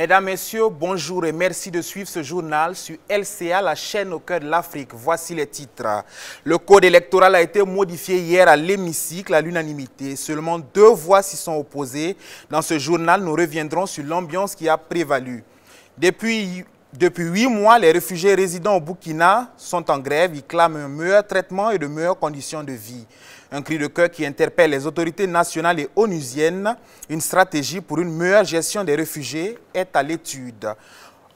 Mesdames, Messieurs, bonjour et merci de suivre ce journal sur LCA, la chaîne au cœur de l'Afrique. Voici les titres. Le code électoral a été modifié hier à l'hémicycle à l'unanimité. Seulement 2 voix s'y sont opposées. Dans ce journal, nous reviendrons sur l'ambiance qui a prévalu. Depuis 8 mois, les réfugiés résidant au Burkina sont en grève. Ils clament un meilleur traitement et de meilleures conditions de vie. Un cri de cœur qui interpelle les autorités nationales et onusiennes. Une stratégie pour une meilleure gestion des réfugiés est à l'étude.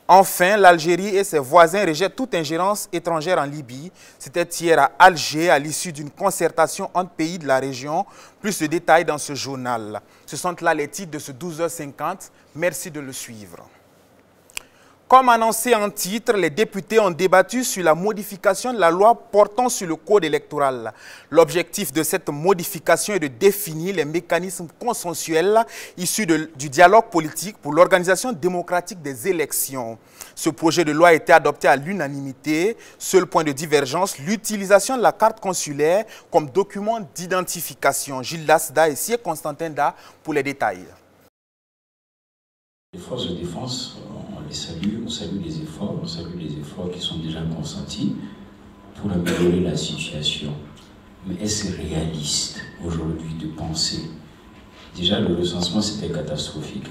Enfin, l'Algérie et ses voisins rejettent toute ingérence étrangère en Libye. C'était hier à Alger, à l'issue d'une concertation entre pays de la région. Plus de détails dans ce journal. Ce sont là les titres de ce 12h50. Merci de le suivre. Comme annoncé en titre, les députés ont débattu sur la modification de la loi portant sur le code électoral. L'objectif de cette modification est de définir les mécanismes consensuels issus du dialogue politique pour l'organisation démocratique des élections. Ce projet de loi a été adopté à l'unanimité. Seul point de divergence, l'utilisation de la carte consulaire comme document d'identification. Gilles Lasda et Sié Constantin Da pour les détails. Les forces de défense, on salue les efforts qui sont déjà consentis pour améliorer la situation. Mais est-ce réaliste aujourd'hui de penser? Déjà, le recensement, c'était catastrophique.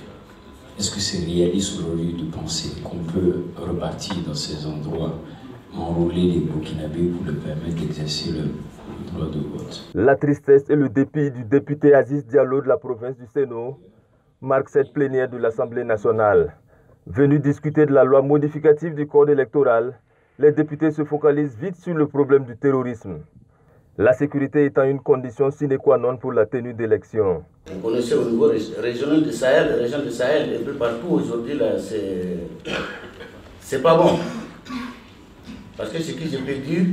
Est-ce que c'est réaliste aujourd'hui de penser qu'on peut repartir dans ces endroits, enrôler les Burkinabés pour leur permettre d'exercer le droit de vote? La tristesse et le dépit du député Aziz Diallo de la province du Sénou marque cette plénière de l'Assemblée nationale. Venu discuter de la loi modificative du code électoral, les députés se focalisent vite sur le problème du terrorisme. La sécurité étant une condition sine qua non pour la tenue d'élections. Vous connaissez au niveau régional du Sahel, la région du Sahel, un peu partout aujourd'hui, là, c'est pas bon. Parce que ce que je peux dire,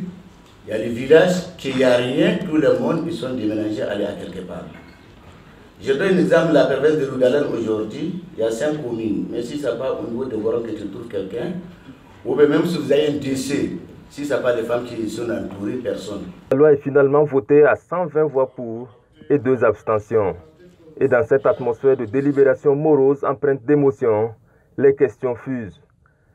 il y a les villages qu'il n'y a rien, tout le monde, ils sont déménagés, aller à quelque part. Je donne un exemple, la province de Lougalan aujourd'hui, il y a 5 communes. Mais si ça va au niveau de Goron que tu trouves quelqu'un, ou même si vous avez un décès, si ça pas des femmes qui sont entourées, personne. La loi est finalement votée à 120 voix pour et 2 abstentions. Et dans cette atmosphère de délibération morose empreinte d'émotion, les questions fusent.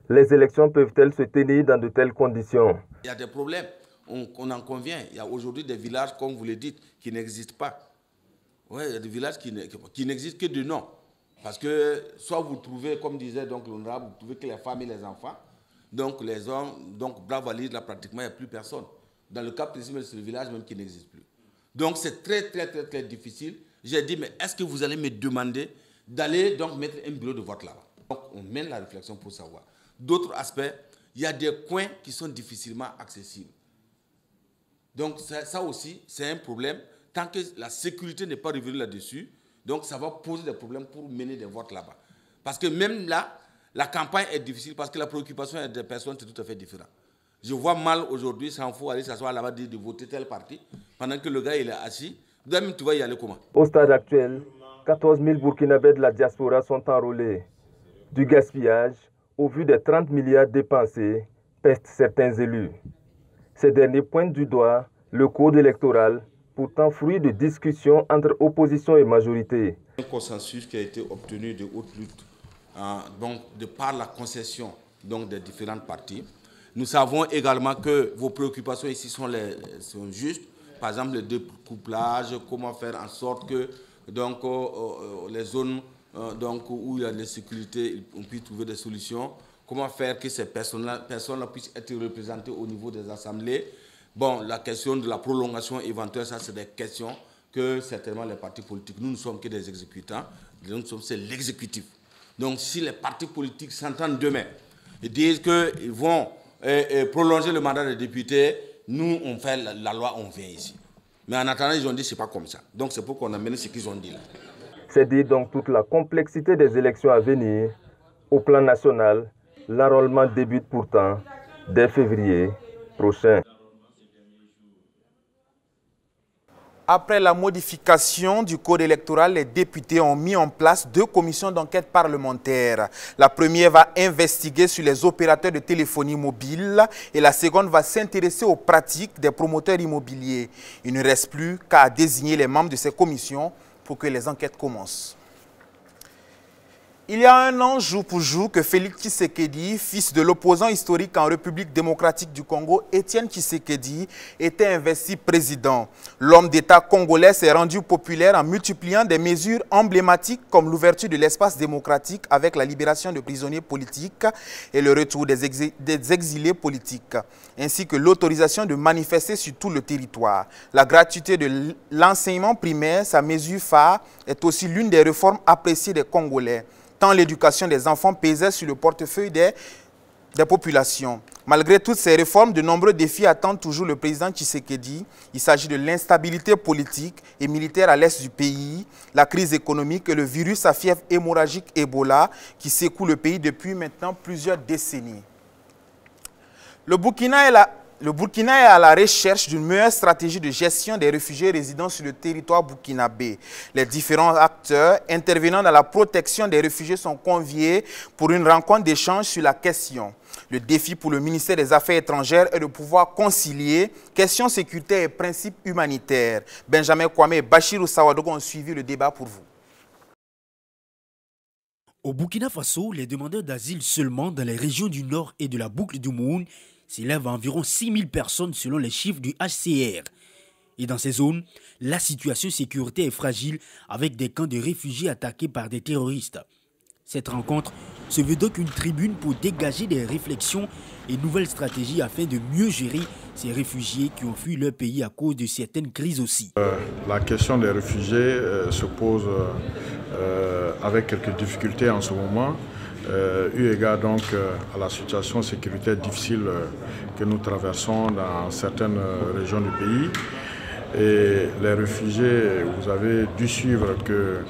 Les élections peuvent-elles se tenir dans de telles conditions? Il y a des problèmes, on en convient. Il y a aujourd'hui des villages, comme vous le dites, qui n'existent pas. Oui, il y a des villages qui n'existent que de nom. Parce que soit vous trouvez, comme disait donc l'honorable, vous trouvez que les femmes et les enfants, donc les hommes, donc Bravalise, là pratiquement il n'y a plus personne. Dans le cas précis, c'est le village même qui n'existe plus. Donc c'est très difficile. J'ai dit, mais est-ce que vous allez me demander d'aller donc mettre un bureau de vote là-bas? Donc on mène la réflexion pour savoir. D'autres aspects, il y a des coins qui sont difficilement accessibles. Donc ça aussi, c'est un problème. Tant que la sécurité n'est pas revenue là-dessus, donc ça va poser des problèmes pour mener des votes là-bas. Parce que même là, la campagne est difficile parce que la préoccupation des personnes, c'est tout à fait différent. Je vois mal aujourd'hui, s'il faut aller s'asseoir là-bas de voter tel parti, pendant que le gars il est assis, même tu vas y aller comment? Au stade actuel, 14 000 Burkinabés de la diaspora sont enrôlés. Du gaspillage, au vu des 30 milliards dépensés, pestent certains élus. Ces derniers pointent du doigt le code électoral, pourtant fruit de discussions entre opposition et majorité. Un consensus qui a été obtenu de haute lutte, donc de par la concession donc, des différentes parties. Nous savons également que vos préoccupations ici sont justes. Par exemple, le découplage, comment faire en sorte que donc, les zones donc, où il y a de l'insécurité, on puisse trouver des solutions. Comment faire que ces personnes-là puissent être représentées au niveau des assemblées. Bon, la question de la prolongation éventuelle, ça c'est des questions que certainement les partis politiques, nous ne sommes que des exécutants, c'est l'exécutif. Donc si les partis politiques s'entendent demain et disent qu'ils vont prolonger le mandat des députés, nous on fait la loi, on vient ici. Mais en attendant, ils ont dit que ce n'est pas comme ça. Donc c'est pourquoi on a mené ce qu'ils ont dit là. C'est dire donc toute la complexité des élections à venir. Au plan national, l'enrôlement débute pourtant dès février prochain. Après la modification du code électoral, les députés ont mis en place 2 commissions d'enquête parlementaire. La première va investiguer sur les opérateurs de téléphonie mobile et la seconde va s'intéresser aux pratiques des promoteurs immobiliers. Il ne reste plus qu'à désigner les membres de ces commissions pour que les enquêtes commencent. Il y a un an, jour pour jour, que Félix Tshisekedi, fils de l'opposant historique en République démocratique du Congo, Étienne Tshisekedi, était investi président. L'homme d'État congolais s'est rendu populaire en multipliant des mesures emblématiques comme l'ouverture de l'espace démocratique avec la libération de prisonniers politiques et le retour des exilés politiques, ainsi que l'autorisation de manifester sur tout le territoire. La gratuité de l'enseignement primaire, sa mesure phare, est aussi l'une des réformes appréciées des Congolais. Tant l'éducation des enfants pesait sur le portefeuille des populations. Malgré toutes ces réformes, de nombreux défis attendent toujours le président Tshisekedi. Il s'agit de l'instabilité politique et militaire à l'est du pays, la crise économique et le virus à fièvre hémorragique Ebola qui secoue le pays depuis maintenant plusieurs décennies. Le Burkina est à la recherche d'une meilleure stratégie de gestion des réfugiés résidant sur le territoire burkinabé. Les différents acteurs intervenant dans la protection des réfugiés sont conviés pour une rencontre d'échange sur la question. Le défi pour le ministère des Affaires étrangères est de pouvoir concilier questions sécuritaires et principes humanitaires. Benjamin Kwame et Bachirou Sawadogo ont suivi le débat pour vous. Au Burkina Faso, les demandeurs d'asile seulement dans les régions du Nord et de la boucle du Moun s'élève à environ 6 000 personnes selon les chiffres du HCR. Et dans ces zones, la situation sécuritaire est fragile avec des camps de réfugiés attaqués par des terroristes. Cette rencontre se veut donc une tribune pour dégager des réflexions et nouvelles stratégies afin de mieux gérer ces réfugiés qui ont fui leur pays à cause de certaines crises aussi. La question des réfugiés se pose avec quelques difficultés en ce moment. Eu égard donc à la situation sécuritaire difficile que nous traversons dans certaines régions du pays. Et les réfugiés, vous avez dû suivre que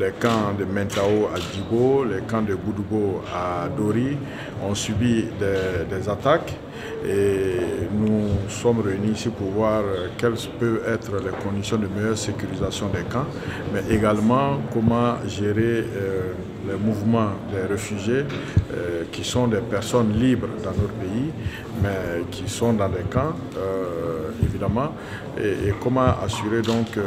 les camps de Mentao à Djibo, les camps de Goudougo à Dori ont subi des attaques. Et nous sommes réunis ici pour voir quelles peuvent être les conditions de meilleure sécurisation des camps, mais également comment gérer les mouvements des réfugiés qui sont des personnes libres dans notre pays, mais qui sont dans les camps, évidemment, et comment assurer donc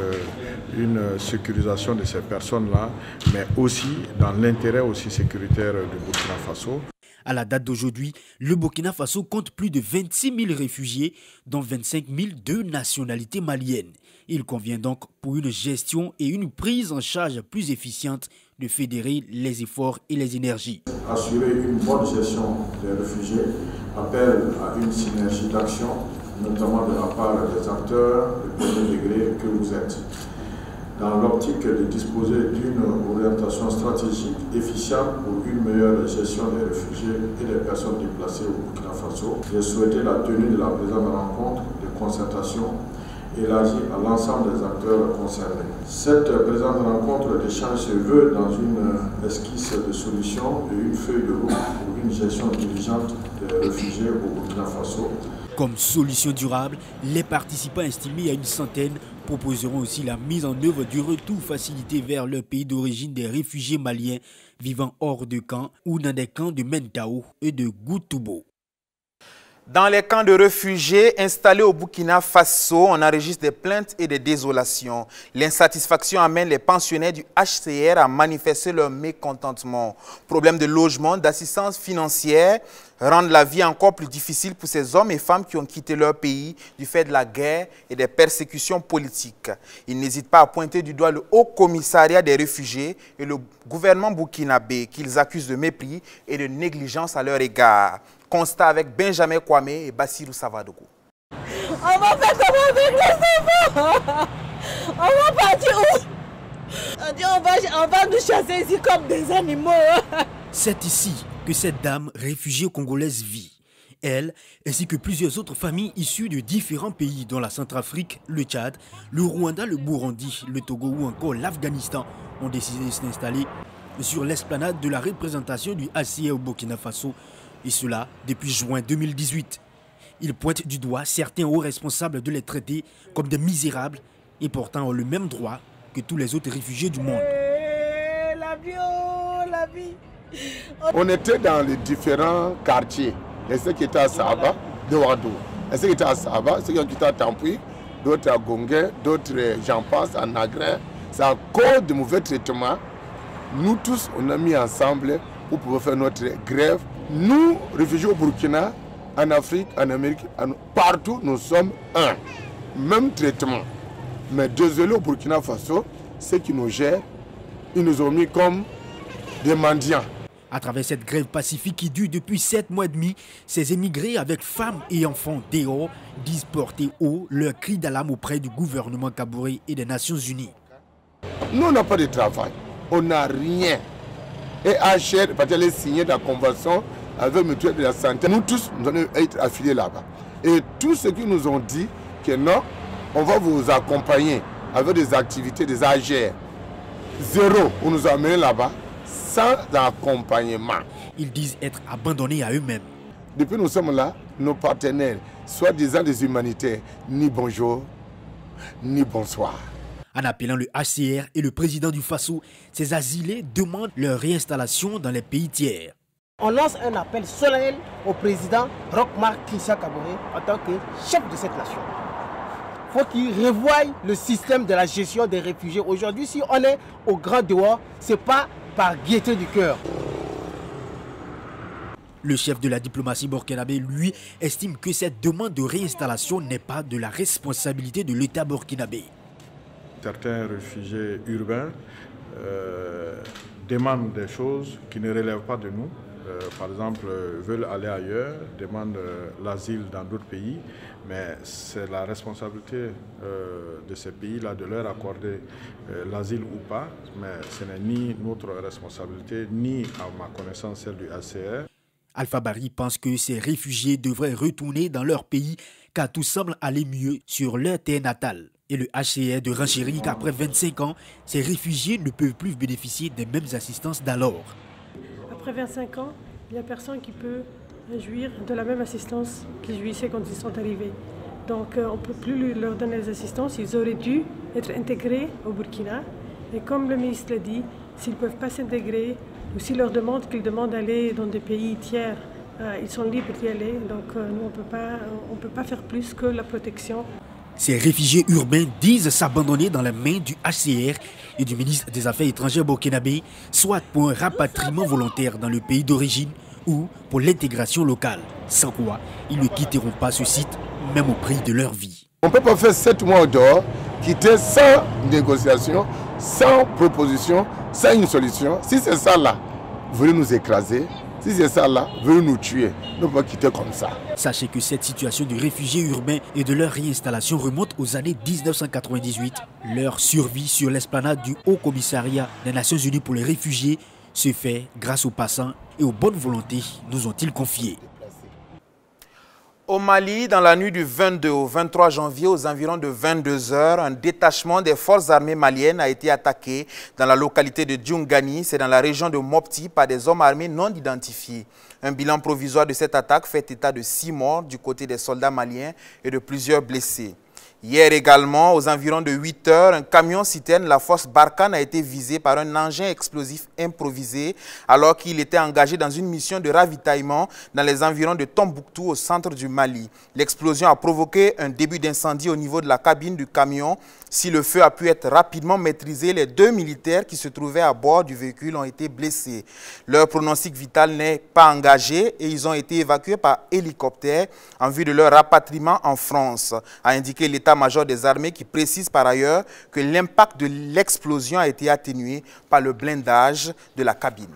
une sécurisation de ces personnes-là, mais aussi dans l'intérêt aussi sécuritaire du Burkina Faso. À la date d'aujourd'hui, le Burkina Faso compte plus de 26 000 réfugiés, dont 25 000 de nationalité malienne. Il convient donc pour une gestion et une prise en charge plus efficiente de fédérer les efforts et les énergies. Assurer une bonne gestion des réfugiés appelle à une synergie d'action, notamment de la part des acteurs de premier degré que vous êtes, dans l'optique de disposer d'une orientation stratégique efficiente pour une meilleure gestion des réfugiés et des personnes déplacées au Burkina Faso. J'ai souhaité la tenue de la présente rencontre de concertation élargie à l'ensemble des acteurs concernés. Cette présente rencontre d'échange se veut dans une esquisse de solutions et une feuille de route pour une gestion diligente des réfugiés au Burkina Faso. Comme solution durable, les participants estimés à une centaine proposeront aussi la mise en œuvre du retour facilité vers leur pays d'origine des réfugiés maliens vivant hors de camp ou dans des camps de Mentao et de Goutoubo. Dans les camps de réfugiés installés au Burkina Faso, on enregistre des plaintes et des désolations. L'insatisfaction amène les pensionnaires du HCR à manifester leur mécontentement. Problèmes de logement, d'assistance financière rendent la vie encore plus difficile pour ces hommes et femmes qui ont quitté leur pays du fait de la guerre et des persécutions politiques. Ils n'hésitent pas à pointer du doigt le Haut Commissariat des réfugiés et le gouvernement burkinabé qu'ils accusent de mépris et de négligence à leur égard. Constat avec Benjamin Kwame et Bachirou Sawadogo. On va faire comment avec les enfants? On va partir où? On dit on va nous chasser ici comme des animaux. C'est ici que cette dame réfugiée congolaise vit. Elle, ainsi que plusieurs autres familles issues de différents pays dont la Centrafrique, le Tchad, le Rwanda, le Burundi, le Togo ou encore l'Afghanistan ont décidé de s'installer sur l'esplanade de la représentation du HCR au Burkina Faso, et cela depuis juin 2018. Il pointe du doigt certains hauts responsables de les traiter comme des misérables et pourtant ont le même droit que tous les autres réfugiés du monde. La vie, oh, la vie. On était dans les différents quartiers. Il y a ceux qui étaient à Saba, de Wado. Il y a ceux qui étaient à Saba, ceux qui étaient à Tampui, d'autres à Gongue, d'autres, j'en passe, à Nagrin. C'est à cause de mauvais traitements nous tous, on a mis ensemble pour pouvoir faire notre grève. Nous, réfugiés au Burkina, en Afrique, en Amérique, partout, nous sommes un. Même traitement. Mais désolé au Burkina Faso, ceux qui nous gèrent, ils nous ont mis comme des mendiants. À travers cette grève pacifique qui dure depuis 7 mois et demi, ces émigrés avec femmes et enfants dehors disent porter haut leur cri d'alarme auprès du gouvernement cabouré et des Nations Unies. Nous, on n'a pas de travail, on n'a rien. Et HR, parce qu'elle a signé la convention avec le mutuelle de la santé, nous tous, nous allons être affiliés là-bas. Et tous ceux qui nous ont dit que non, on va vous accompagner avec des activités, des AGR. Zéro, on nous a amenés là-bas sans accompagnement. Ils disent être abandonnés à eux-mêmes. Depuis que nous sommes là, nos partenaires, soi-disant des humanitaires, ni bonjour, ni bonsoir. En appelant le HCR et le président du Faso, ces asilés demandent leur réinstallation dans les pays tiers. On lance un appel solennel au président Roch-Marc Christian Kaboré en tant que chef de cette nation. Il faut qu'il revoie le système de la gestion des réfugiés. Aujourd'hui, si on est au grand dehors, ce n'est pas par gaieté du cœur. Le chef de la diplomatie burkinabé, lui, estime que cette demande de réinstallation n'est pas de la responsabilité de l'État burkinabé. Certains réfugiés urbains demandent des choses qui ne relèvent pas de nous. Par exemple, veulent aller ailleurs, demandent l'asile dans d'autres pays, mais c'est la responsabilité de ces pays-là de leur accorder l'asile ou pas, mais ce n'est ni notre responsabilité, ni à ma connaissance celle du HCR. Alpha Barry pense que ces réfugiés devraient retourner dans leur pays car tout semble aller mieux sur leur terre natale. Et le HCR de renchérit qu'après 25 ans, ces réfugiés ne peuvent plus bénéficier des mêmes assistances d'alors. Après 25 ans, il n'y a personne qui peut jouir de la même assistance qu'ils jouissaient quand ils sont arrivés. Donc on ne peut plus leur donner les assistances. Ils auraient dû être intégrés au Burkina. Et comme le ministre l'a dit, s'ils ne peuvent pas s'intégrer, ou s'ils leur demandent qu'ils demandent d'aller dans des pays tiers, ils sont libres d'y aller. Donc nous, on ne peut pas faire plus que la protection. Ces réfugiés urbains disent s'abandonner dans les mains du HCR et du ministre des Affaires étrangères burkinabé, soit pour un rapatriement volontaire dans le pays d'origine ou pour l'intégration locale, sans quoi ils ne quitteront pas ce site, même au prix de leur vie. On ne peut pas faire 7 mois dehors, quitter sans négociation, sans proposition, sans une solution. Si c'est ça là, vous voulez nous écraser. Si c'est ça là, veut nous tuer, nous ne pouvons pas quitter comme ça. Sachez que cette situation de réfugiés urbains et de leur réinstallation remonte aux années 1998. Leur survie sur l'esplanade du Haut Commissariat des Nations Unies pour les réfugiés se fait grâce aux passants et aux bonnes volontés, nous ont-ils confié. Au Mali, dans la nuit du 22 au 23 janvier, aux environs de 22 h, un détachement des forces armées maliennes a été attaqué dans la localité de Djoungani, c'est dans la région de Mopti, par des hommes armés non identifiés. Un bilan provisoire de cette attaque fait état de 6 morts du côté des soldats maliens et de plusieurs blessés. Hier également, aux environs de 8 h, un camion-citerne, la force Barkhane, a été visé par un engin explosif improvisé alors qu'il était engagé dans une mission de ravitaillement dans les environs de Tombouctou, au centre du Mali. L'explosion a provoqué un début d'incendie au niveau de la cabine du camion. Si le feu a pu être rapidement maîtrisé, les 2 militaires qui se trouvaient à bord du véhicule ont été blessés. Leur pronostic vital n'est pas engagé et ils ont été évacués par hélicoptère en vue de leur rapatriement en France, a indiqué l'état-major des armées qui précise par ailleurs que l'impact de l'explosion a été atténué par le blindage de la cabine.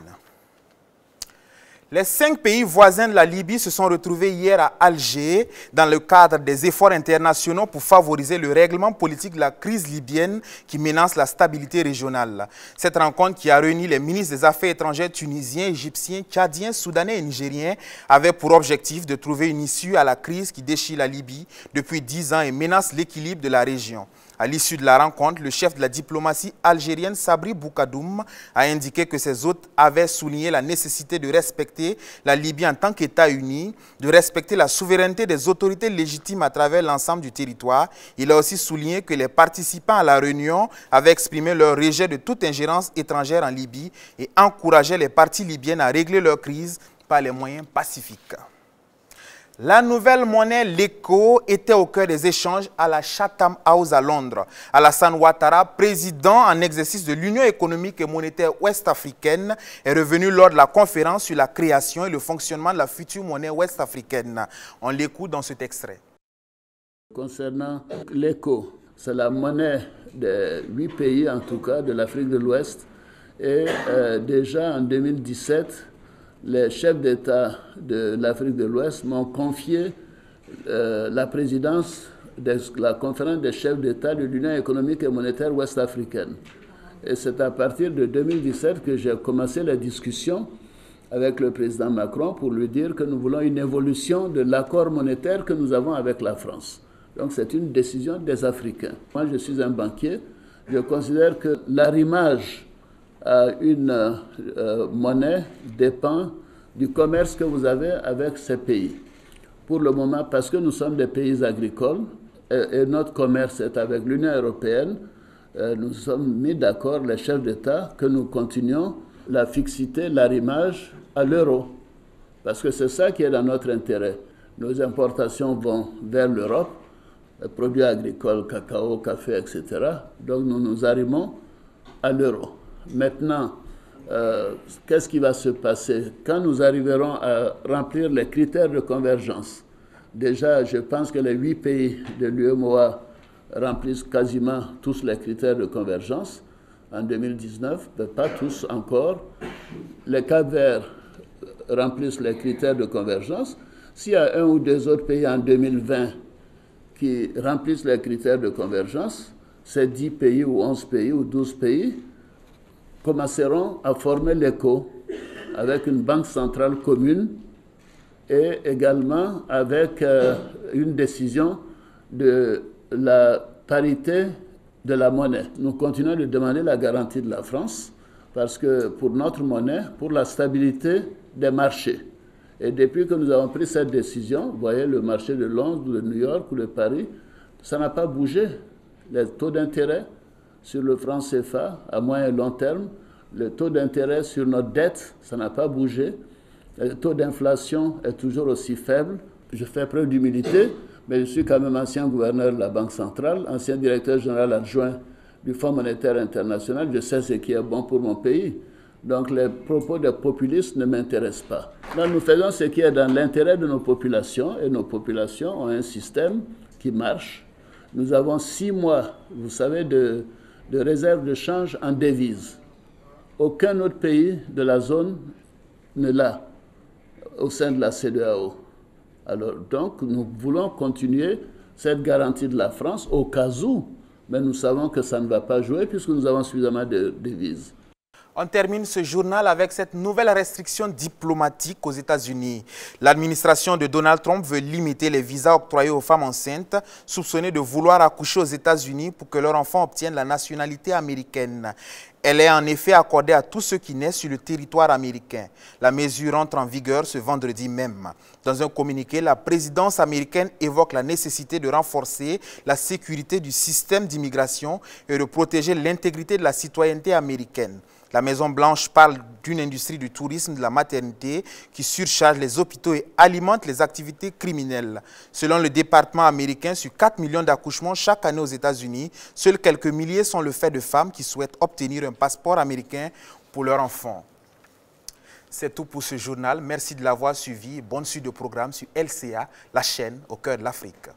Les 5 pays voisins de la Libye se sont retrouvés hier à Alger dans le cadre des efforts internationaux pour favoriser le règlement politique de la crise libyenne qui menace la stabilité régionale. Cette rencontre qui a réuni les ministres des Affaires étrangères tunisiens, égyptiens, tchadiens, soudanais et nigériens avait pour objectif de trouver une issue à la crise qui déchire la Libye depuis 10 ans et menace l'équilibre de la région. À l'issue de la rencontre, le chef de la diplomatie algérienne, Sabri Boukadoum, a indiqué que ses hôtes avaient souligné la nécessité de respecter la Libye en tant qu'État uni, de respecter la souveraineté des autorités légitimes à travers l'ensemble du territoire. Il a aussi souligné que les participants à la réunion avaient exprimé leur rejet de toute ingérence étrangère en Libye et encouragé les parties libyennes à régler leur crise par les moyens pacifiques. La nouvelle monnaie, l'ECO, était au cœur des échanges à la Chatham House à Londres. Alassane Ouattara, président en exercice de l'Union économique et monétaire ouest-africaine, est revenu lors de la conférence sur la création et le fonctionnement de la future monnaie ouest-africaine. On l'écoute dans cet extrait. Concernant l'ECO, c'est la monnaie de 8 pays, en tout cas, de l'Afrique de l'Ouest. Et déjà en 2017, les chefs d'État de l'Afrique de l'Ouest m'ont confié la présidence de la conférence des chefs d'État de l'Union économique et monétaire ouest-africaine. Et c'est à partir de 2017 que j'ai commencé la discussion avec le président Macron pour lui dire que nous voulons une évolution de l'accord monétaire que nous avons avec la France. Donc c'est une décision des Africains. Moi, je suis un banquier. Je considère que l'arrimage à une monnaie dépend du commerce que vous avez avec ces pays. Pour le moment, parce que nous sommes des pays agricoles et notre commerce est avec l'Union européenne, nous sommes mis d'accord, les chefs d'État, que nous continuons la fixité, l'arrimage à l'euro. Parce que c'est ça qui est dans notre intérêt. Nos importations vont vers l'Europe, produits agricoles, cacao, café, etc. Donc nous nous arrimons à l'euro. Maintenant, qu'est-ce qui va se passer? Quand nous arriverons à remplir les critères de convergence, déjà, je pense que les 8 pays de l'UEMOA remplissent quasiment tous les critères de convergence en 2019, mais pas tous encore. Les Cap-Verts remplissent les critères de convergence. S'il y a un ou deux autres pays en 2020 qui remplissent les critères de convergence, ces 10 pays ou 11 pays ou 12 pays commenceront à former l'ECO avec une banque centrale commune et également avec une décision de la parité de la monnaie. Nous continuons de demander la garantie de la France parce que pour notre monnaie, pour la stabilité des marchés. Et depuis que nous avons pris cette décision, vous voyez le marché de Londres, de New York ou de Paris, ça n'a pas bougé. Les taux d'intérêt sur le franc CFA à moyen et long terme, le taux d'intérêt sur notre dette, ça n'a pas bougé. Le taux d'inflation est toujours aussi faible. Je fais preuve d'humilité, mais je suis quand même ancien gouverneur de la Banque centrale, ancien directeur général adjoint du Fonds monétaire international. Je sais ce qui est bon pour mon pays. Donc les propos des populistes ne m'intéressent pas. Là, nous faisons ce qui est dans l'intérêt de nos populations, et nos populations ont un système qui marche. Nous avons 6 mois, vous savez, de réserve de change en devises. Aucun autre pays de la zone ne l'a au sein de la CEDEAO. Alors, donc, nous voulons continuer cette garantie de la France au cas où, mais nous savons que ça ne va pas jouer puisque nous avons suffisamment de devises. On termine ce journal avec cette nouvelle restriction diplomatique aux États-Unis. L'administration de Donald Trump veut limiter les visas octroyés aux femmes enceintes soupçonnées de vouloir accoucher aux États-Unis pour que leur enfant obtienne la nationalité américaine. Elle est en effet accordée à tous ceux qui naissent sur le territoire américain. La mesure entre en vigueur ce vendredi même. Dans un communiqué, la présidence américaine évoque la nécessité de renforcer la sécurité du système d'immigration et de protéger l'intégrité de la citoyenneté américaine. La Maison-Blanche parle d'une industrie du tourisme de la maternité qui surcharge les hôpitaux et alimente les activités criminelles. Selon le département américain, sur 4 millions d'accouchements chaque année aux États-Unis, seuls quelques milliers sont le fait de femmes qui souhaitent obtenir un passeport américain pour leur enfant. C'est tout pour ce journal. Merci de l'avoir suivi. Bonne suite de programme sur LCA, la chaîne au cœur de l'Afrique.